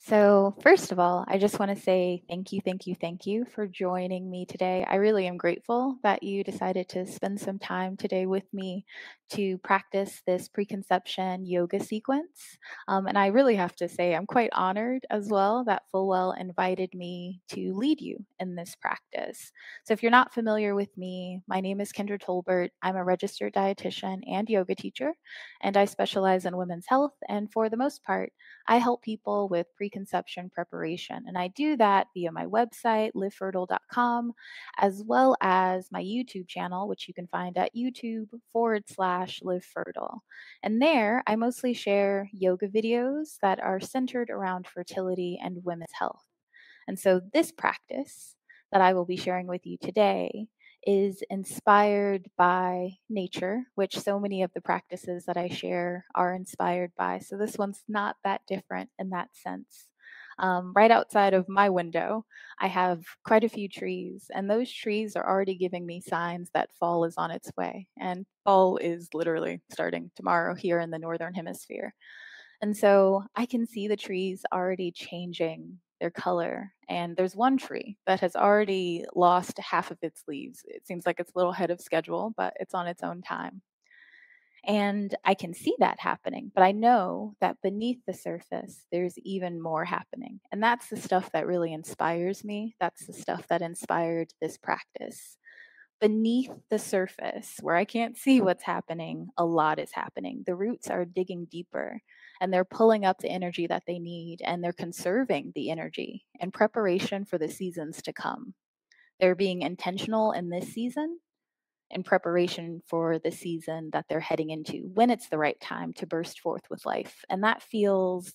So, first of all, I just want to say thank you for joining me today. I really am grateful that you decided to spend some time today with me to practice this preconception yoga sequence. And I really have to say, I'm quite honored as well that FullWell invited me to lead you in this practice. So, if you're not familiar with me, my name is Kendra Tolbert. I'm a registered dietitian and yoga teacher, and I specialize in women's health. And for the most part, I help people with preconception preparation, and I do that via my website, livefertile.com, as well as my YouTube channel, which you can find at YouTube/livefertile. And there, I mostly share yoga videos that are centered around fertility and women's health. And so, this practice that I will be sharing with you today is inspired by nature, which so many of the practices that I share are inspired by. So, this one's not that different in that sense. Right outside of my window, I have quite a few trees, and those trees are already giving me signs that fall is on its way. And fall is literally starting tomorrow here in the Northern Hemisphere. And so I can see the trees already changing their color. And there's one tree that has already lost half of its leaves. It seems like it's a little ahead of schedule, but it's on its own time. And I can see that happening, but I know that beneath the surface, there's even more happening. And that's the stuff that really inspires me. That's the stuff that inspired this practice. Beneath the surface, where I can't see what's happening, a lot is happening. The roots are digging deeper and they're pulling up the energy that they need, and they're conserving the energy in preparation for the seasons to come. They're being intentional in this season in preparation for the season that they're heading into when it's the right time to burst forth with life. And that feels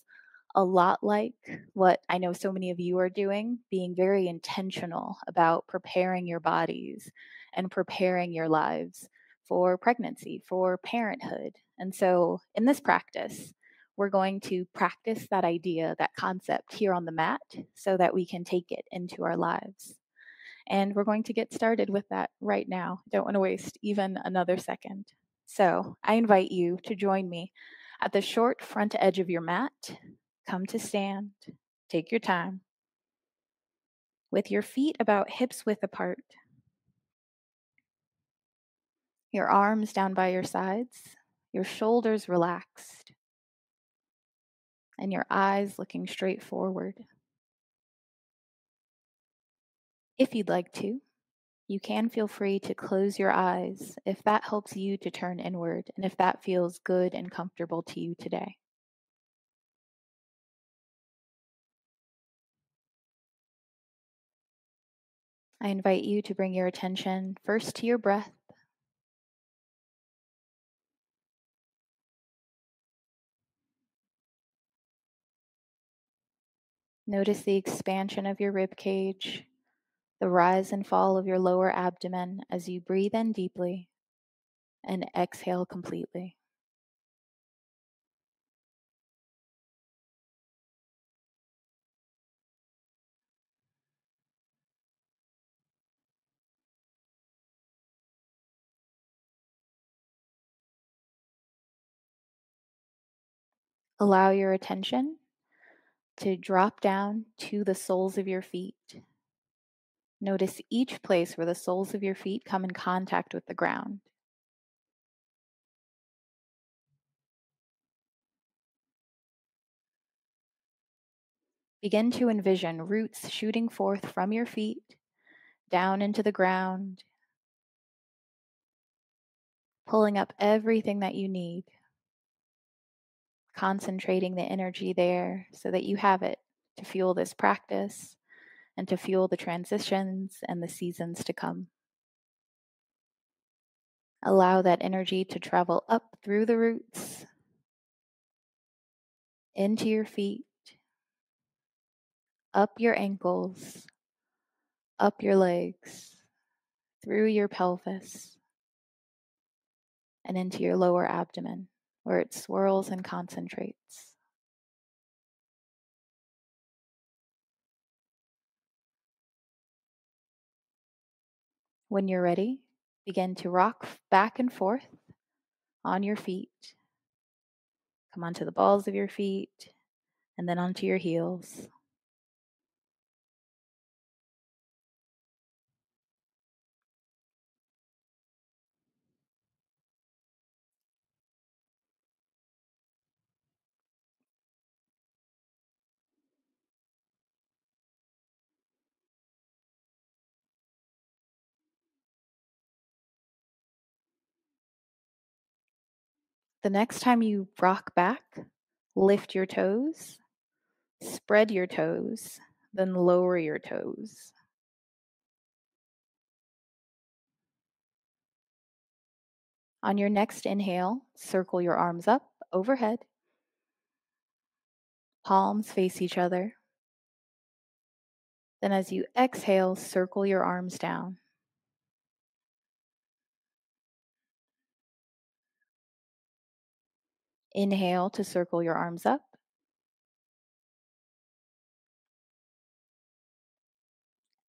a lot like what I know so many of you are doing, being very intentional about preparing your bodies and preparing your lives for pregnancy, for parenthood. And so, in this practice, we're going to practice that idea, that concept here on the mat so that we can take it into our lives. And we're going to get started with that right now. Don't want to waste even another second. So, I invite you to join me at the short front edge of your mat. Come to stand. Take your time. With your feet about hips width apart, your arms down by your sides, your shoulders relaxed, and your eyes looking straight forward. If you'd like to, you can feel free to close your eyes if that helps you to turn inward and if that feels good and comfortable to you today. I invite you to bring your attention first to your breath. Notice the expansion of your rib cage, the rise and fall of your lower abdomen as you breathe in deeply and exhale completely. Allow your attention to drop down to the soles of your feet. Notice each place where the soles of your feet come in contact with the ground. Begin to envision roots shooting forth from your feet down into the ground, pulling up everything that you need, concentrating the energy there so that you have it to fuel this practice and to fuel the transitions and the seasons to come. Allow that energy to travel up through the roots, into your feet, up your ankles, up your legs, through your pelvis, and into your lower abdomen, where it swirls and concentrates. When you're ready, begin to rock back and forth on your feet. Come onto the balls of your feet and then onto your heels. The next time you rock back, lift your toes, spread your toes, then lower your toes. On your next inhale, circle your arms up overhead, palms face each other. Then as you exhale, circle your arms down. Inhale to circle your arms up.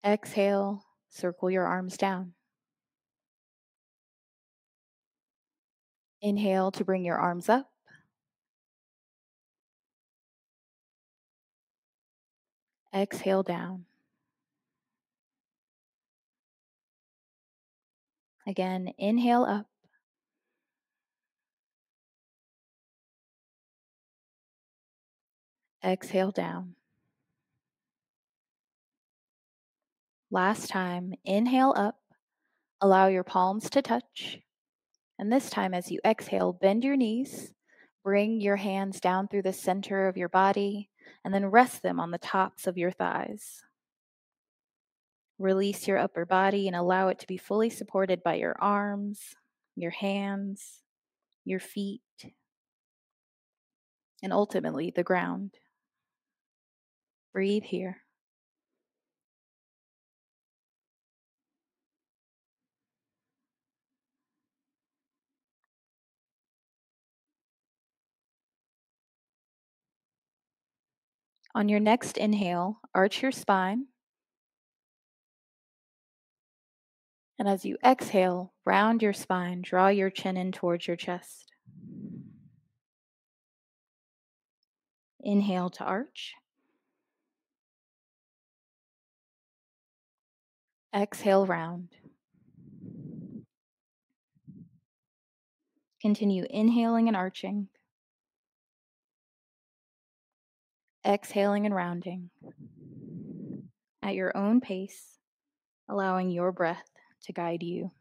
Exhale, circle your arms down. Inhale to bring your arms up. Exhale down. Again, inhale up. Exhale down. Last time, inhale up. Allow your palms to touch. And this time, as you exhale, bend your knees. Bring your hands down through the center of your body and then rest them on the tops of your thighs. Release your upper body and allow it to be fully supported by your arms, your hands, your feet, and ultimately the ground. Breathe here. On your next inhale, arch your spine. And as you exhale, round your spine, draw your chin in towards your chest. Inhale to arch. Exhale, round. Continue inhaling and arching. Exhaling and rounding. At your own pace, allowing your breath to guide you.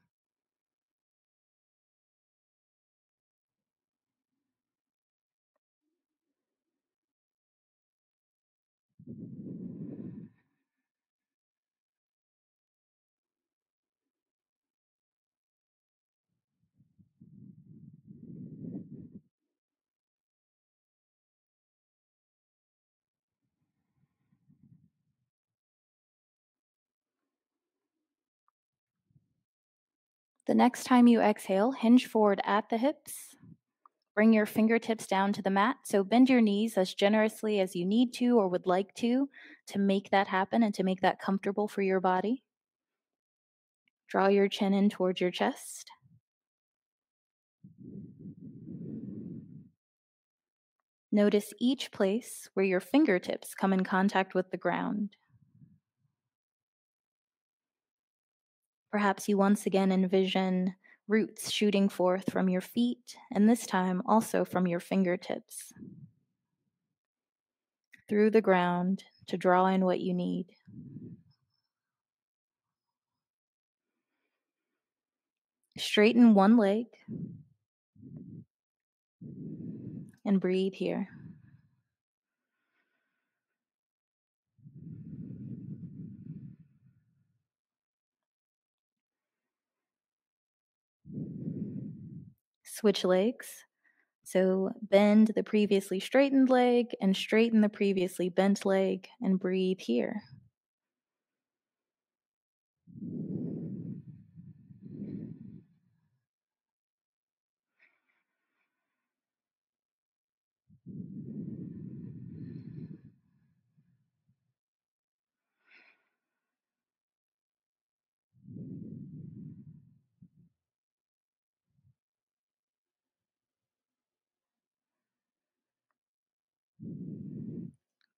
The next time you exhale, hinge forward at the hips. Bring your fingertips down to the mat. So bend your knees as generously as you need to or would like to make that happen and to make that comfortable for your body. Draw your chin in towards your chest. Notice each place where your fingertips come in contact with the ground. Perhaps you once again envision roots shooting forth from your feet, and this time also from your fingertips, through the ground to draw in what you need. Straighten one leg and breathe here. Switch legs. So bend the previously straightened leg and straighten the previously bent leg and breathe here.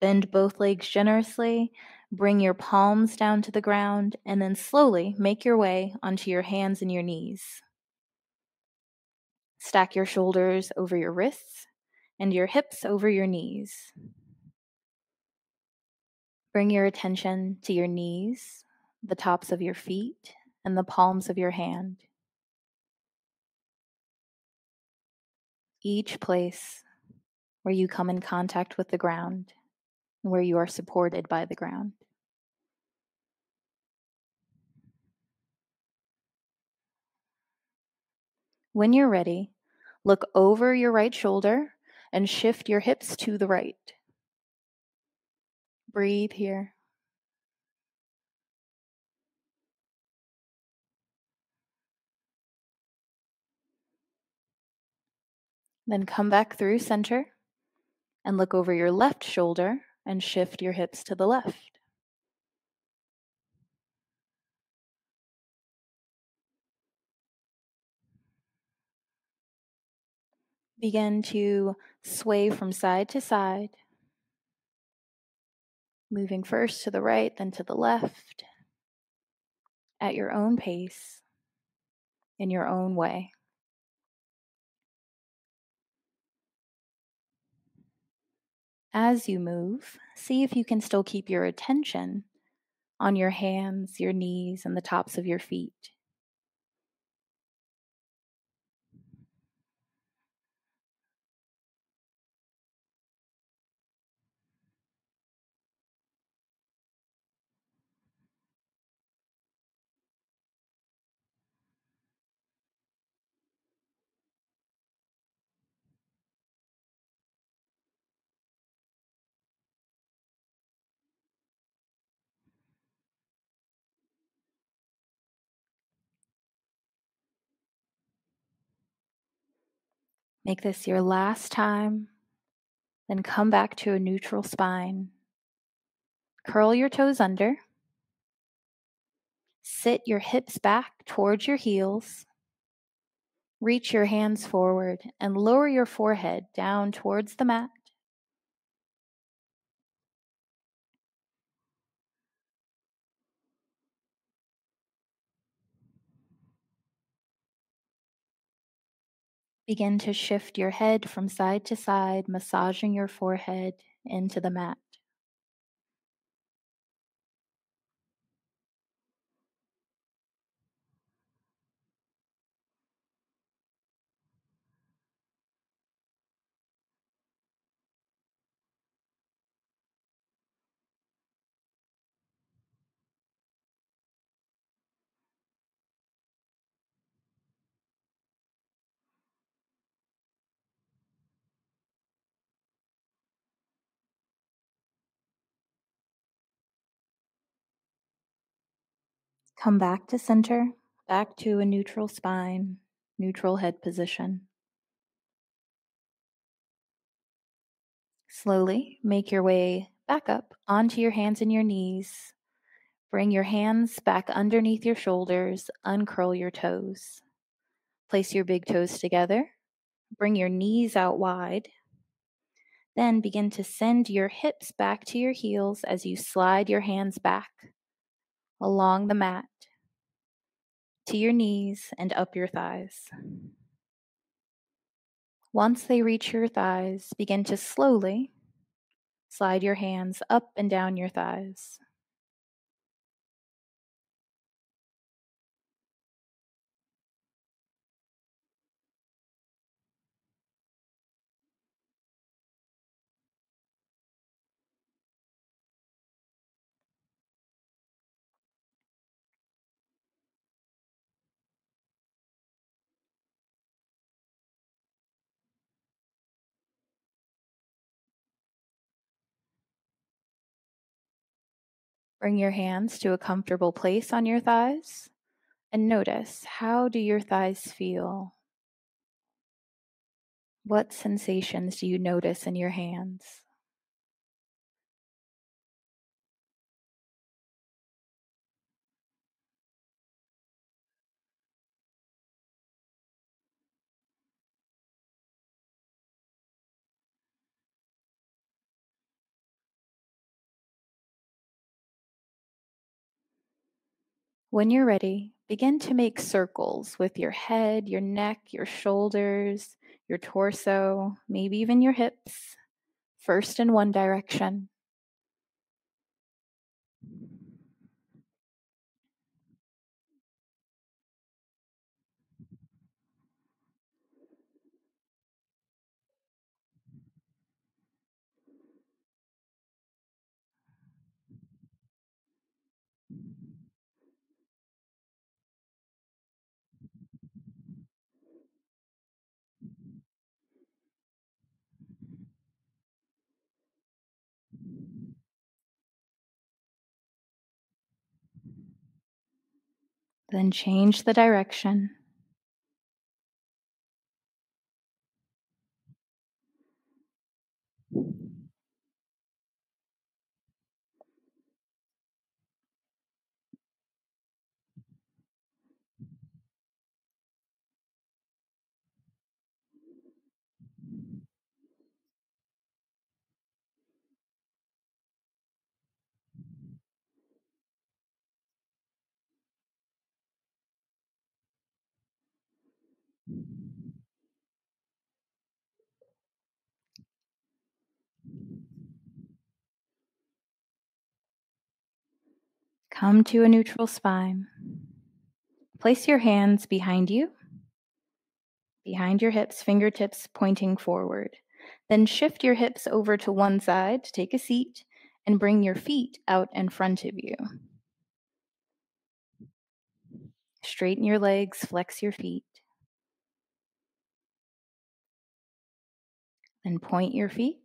Bend both legs generously, bring your palms down to the ground, and then slowly make your way onto your hands and your knees. Stack your shoulders over your wrists and your hips over your knees. Bring your attention to your knees, the tops of your feet, and the palms of your hand. Each place where you come in contact with the ground, where you are supported by the ground. When you're ready, look over your right shoulder and shift your hips to the right. Breathe here. Then come back through center and look over your left shoulder and shift your hips to the left. Begin to sway from side to side, moving first to the right, then to the left, at your own pace, in your own way. As you move, see if you can still keep your attention on your hands, your knees, and the tops of your feet. Make this your last time, then come back to a neutral spine. Curl your toes under. Sit your hips back towards your heels. Reach your hands forward and lower your forehead down towards the mat. Begin to shift your head from side to side, massaging your forehead into the mat. Come back to center, back to a neutral spine, neutral head position. Slowly make your way back up onto your hands and your knees. Bring your hands back underneath your shoulders, uncurl your toes. Place your big toes together. Bring your knees out wide. Then begin to send your hips back to your heels as you slide your hands back along the mat to your knees and up your thighs. Once they reach your thighs, begin to slowly slide your hands up and down your thighs. Bring your hands to a comfortable place on your thighs and notice, how do your thighs feel? What sensations do you notice in your hands? When you're ready, begin to make circles with your head, your neck, your shoulders, your torso, maybe even your hips, first in one direction. Then change the direction. Come to a neutral spine. Place your hands behind you, behind your hips, fingertips pointing forward. Then shift your hips over to one side to take a seat and bring your feet out in front of you. Straighten your legs, flex your feet. Then point your feet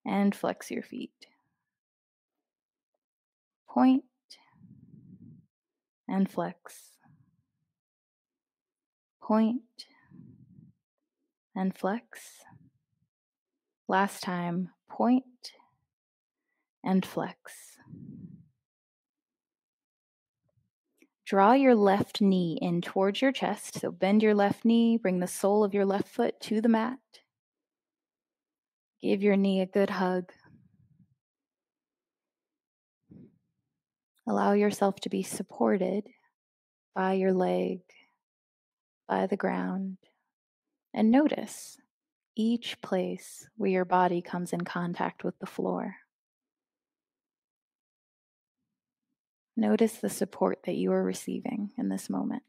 and flex your feet. Point and flex. Point and flex. Last time, point and flex. Draw your left knee in towards your chest. So bend your left knee, bring the sole of your left foot to the mat. Give your knee a good hug. Allow yourself to be supported by your leg, by the ground, and notice each place where your body comes in contact with the floor. Notice the support that you are receiving in this moment.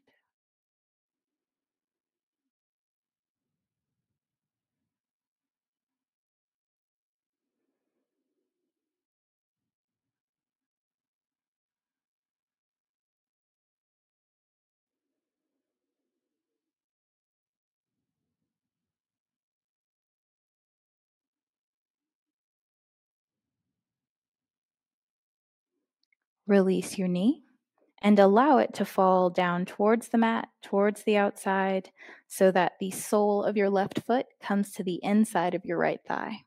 Release your knee and allow it to fall down towards the mat, towards the outside, so that the sole of your left foot comes to the inside of your right thigh.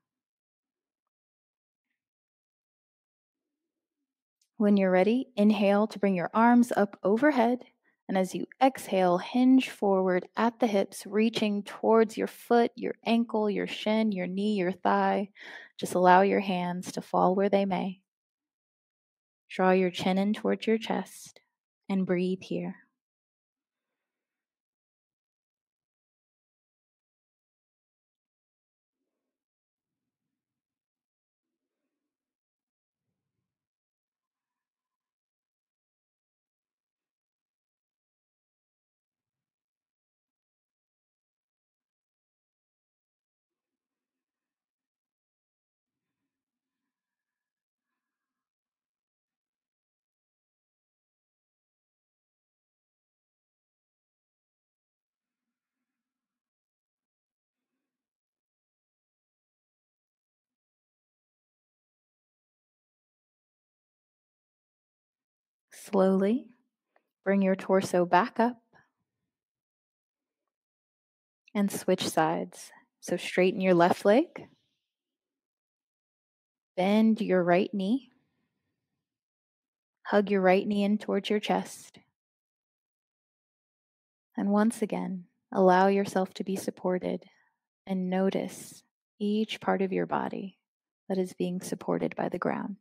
When you're ready, inhale to bring your arms up overhead. And as you exhale, hinge forward at the hips, reaching towards your foot, your ankle, your shin, your knee, your thigh. Just allow your hands to fall where they may. Draw your chin in towards your chest and breathe here. Slowly bring your torso back up and switch sides. So straighten your left leg, bend your right knee, hug your right knee in towards your chest. And once again, allow yourself to be supported and notice each part of your body that is being supported by the ground.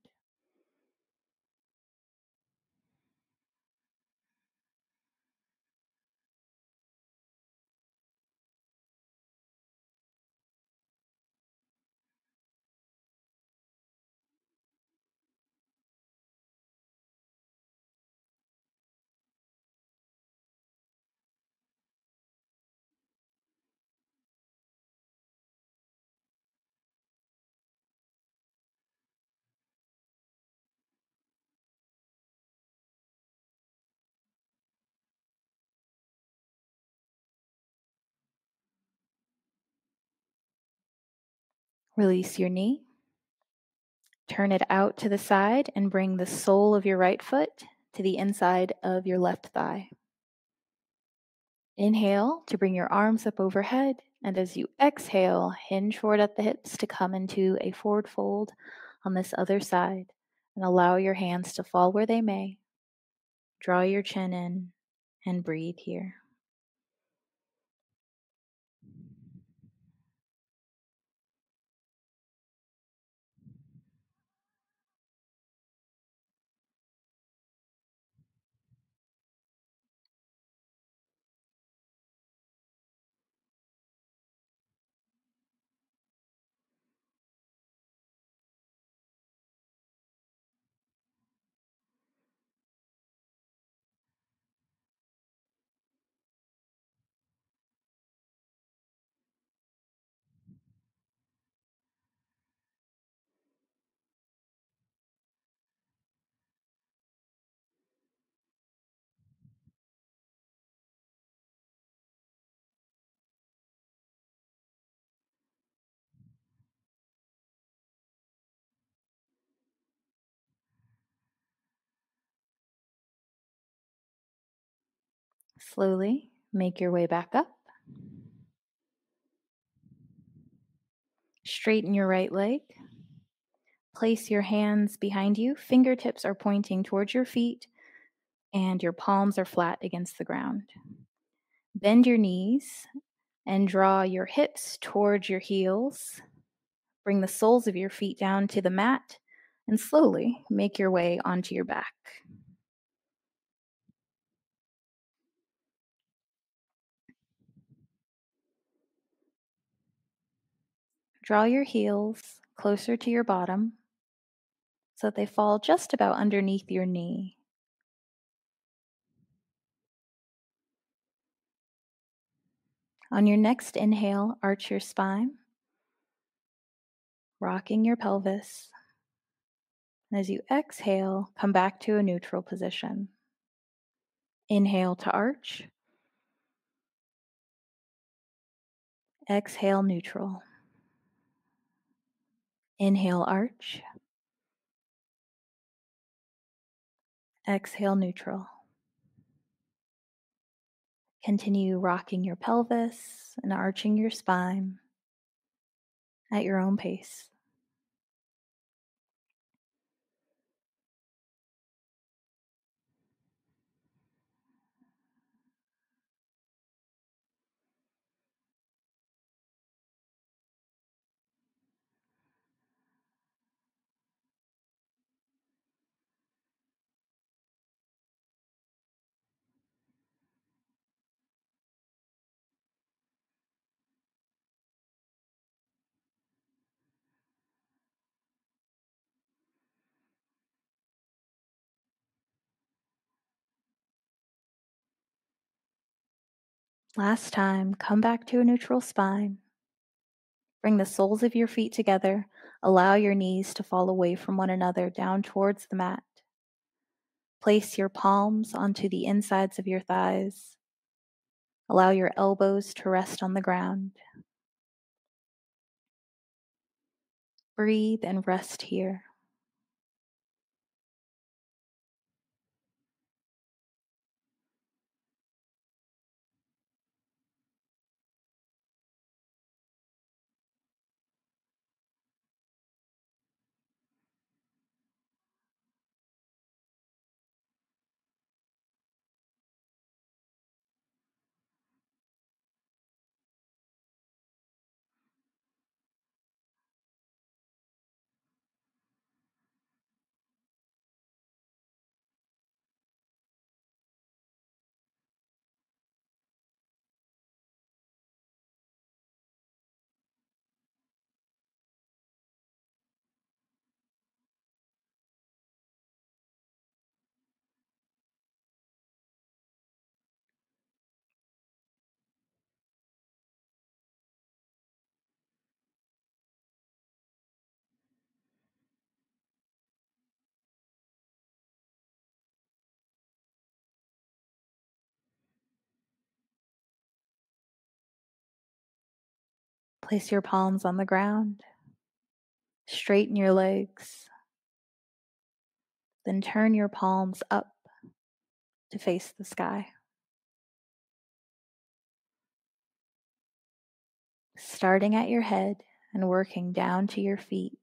Release your knee. Turn it out to the side and bring the sole of your right foot to the inside of your left thigh. Inhale to bring your arms up overhead, and as you exhale, hinge forward at the hips to come into a forward fold on this other side, and allow your hands to fall where they may. Draw your chin in and breathe here. Slowly make your way back up. Straighten your right leg. Place your hands behind you. Fingertips are pointing towards your feet, and your palms are flat against the ground. Bend your knees and draw your hips towards your heels. Bring the soles of your feet down to the mat and slowly make your way onto your back. Draw your heels closer to your bottom so that they fall just about underneath your knee. On your next inhale, arch your spine, rocking your pelvis. And as you exhale, come back to a neutral position. Inhale to arch. Exhale, neutral. Inhale, arch. Exhale, neutral. Continue rocking your pelvis and arching your spine at your own pace. Last time, come back to a neutral spine. Bring the soles of your feet together. Allow your knees to fall away from one another down towards the mat. Place your palms onto the insides of your thighs. Allow your elbows to rest on the ground. Breathe and rest here. Place your palms on the ground. Straighten your legs. Then turn your palms up to face the sky. Starting at your head and working down to your feet,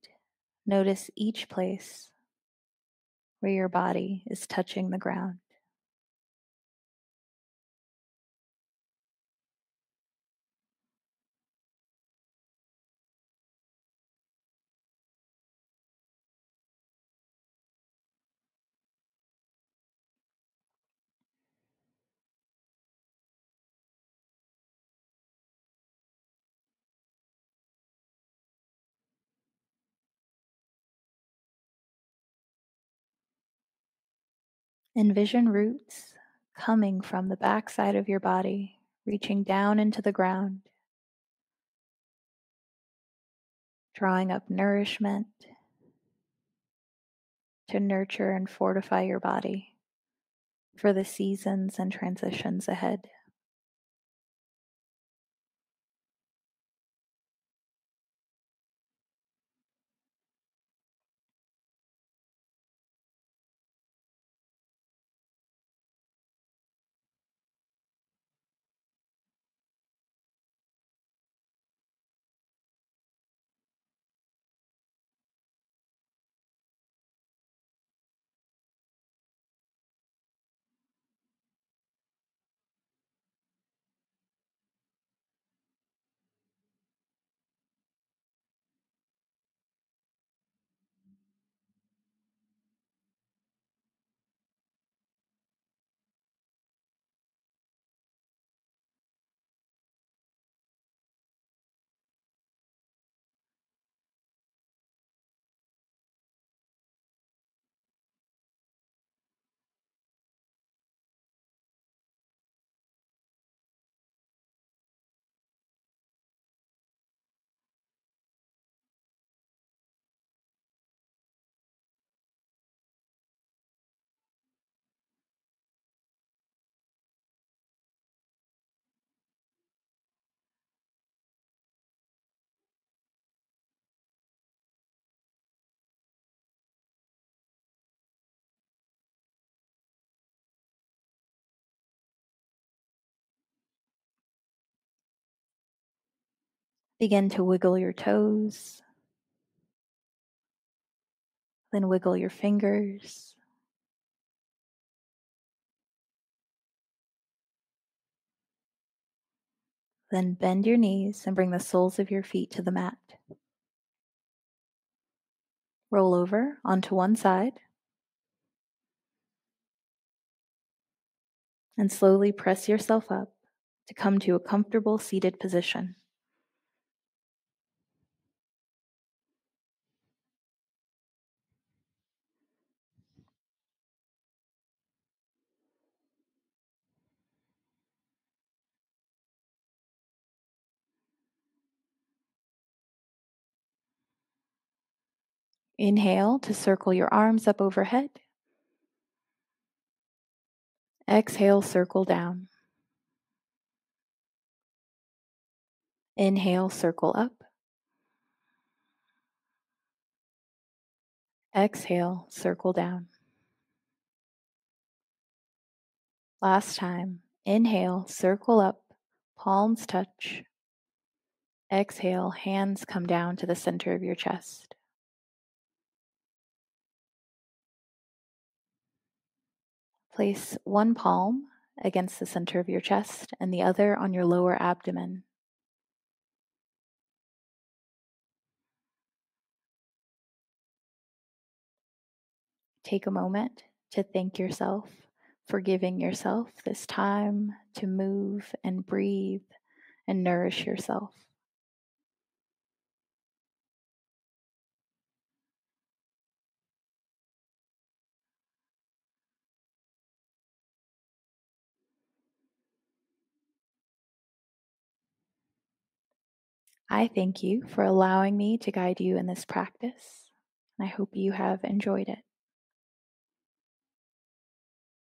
notice each place where your body is touching the ground. Envision roots coming from the backside of your body, reaching down into the ground, drawing up nourishment to nurture and fortify your body for the seasons and transitions ahead. Begin to wiggle your toes, then wiggle your fingers. Then bend your knees and bring the soles of your feet to the mat. Roll over onto one side and slowly press yourself up to come to a comfortable seated position. Inhale to circle your arms up overhead. Exhale, circle down. Inhale, circle up. Exhale, circle down. Last time. Inhale, circle up, palms touch. Exhale, hands come down to the center of your chest. Place one palm against the center of your chest and the other on your lower abdomen. Take a moment to thank yourself for giving yourself this time to move and breathe and nourish yourself. I thank you for allowing me to guide you in this practice. I hope you have enjoyed it.